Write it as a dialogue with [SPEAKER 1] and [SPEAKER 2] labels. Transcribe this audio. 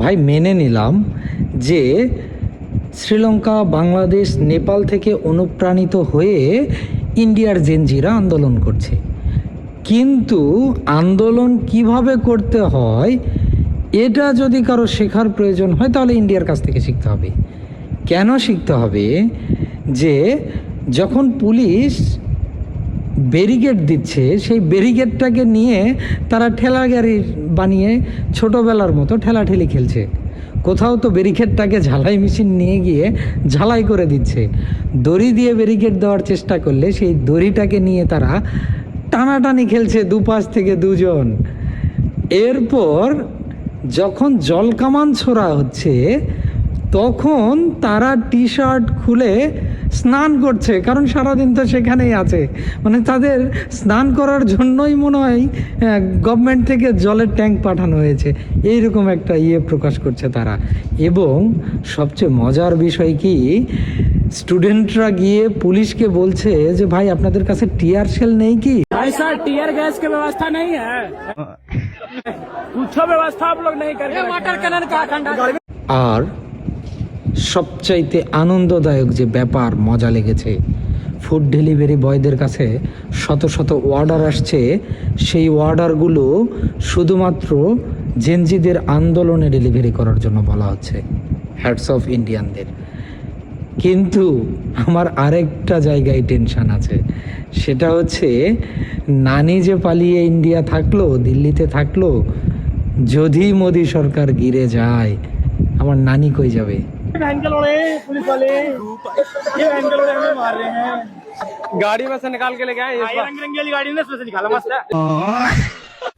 [SPEAKER 1] ভাই মেনে নিলাম যে শ্রীলঙ্কা, বাংলাদেশ, নেপাল থেকে অনুপ্রাণিত হয়ে ইন্ডিয়ার জেনজিরা আন্দোলন করছে, কিন্তু আন্দোলন কিভাবে করতে হয় এটা যদি কারো শেখার প্রয়োজন হয় তাহলে ইন্ডিয়ার কাছ থেকে শিখতে হবে। কেন শিখতে হবে? যে যখন পুলিশ ব্যারিকেড দিচ্ছে, সেই ব্যারিকেডটাকে নিয়ে তারা ঠেলা গাড়ি বানিয়ে ছোটোবেলার মতো ঠেলাঠেলি খেলছে। কোথাও তো ব্যারিকেডটাকে ঝালাই মেশিন নিয়ে গিয়ে ঝালাই করে দিচ্ছে। দড়ি দিয়ে ব্যারিকেড দেওয়ার চেষ্টা করলে সেই দড়িটাকে নিয়ে তারা টানাটানি খেলছে দুপাশ থেকে দুজন। এরপর যখন জলকামান ছোড়া হচ্ছে তখন তারা টি শার্ট খুলে স্নান করছে, কারণ সারাদিন তো সেখানেই আছে। মানে তাদের স্নান করার জন্যই মনে হয় গভর্নমেন্ট থেকে জলের ট্যাঙ্ক পাঠানো হয়েছে, এইরকম একটা প্রকাশ করছে তারা। এবং সবচেয়ে মজার বিষয় কি, স্টুডেন্টরা গিয়ে পুলিশকে বলছে যে ভাই আপনাদের কাছে টিয়ার সেল নেই কি?
[SPEAKER 2] भाई साहब टीयर गैस की व्यवस्था नहीं है, कुछ व्यवस्था आप लोग नहीं करते। वाटर कैनन का खंडा।
[SPEAKER 1] আর সবচাইতে আনন্দদায়ক যে ব্যাপার মজা লেগেছে, ফুড ডেলিভারি বয়দের কাছে শত শত অর্ডার আসছে। সেই অর্ডারগুলো শুধুমাত্র জেনজিদের আন্দোলনে ডেলিভারি করার জন্য বলা হচ্ছে। হ্যাটস অফ ইন্ডিয়ানদের। কিন্তু আমার আরেকটা জায়গায় টেনশন আছে, সেটা হচ্ছে নানি যে পালিয়ে ইন্ডিয়া থাকলো, দিল্লিতে থাকলো, যদি মোদি সরকার গিরে যায় আমার নানি কই যাবে?
[SPEAKER 2] पुलिस वाले ये हमें मार रहे हैं, गाड़ी में से निकाल के ले गए, रंग रंगी वाली गाड़ी ने इसमें से निकाला मस्त है।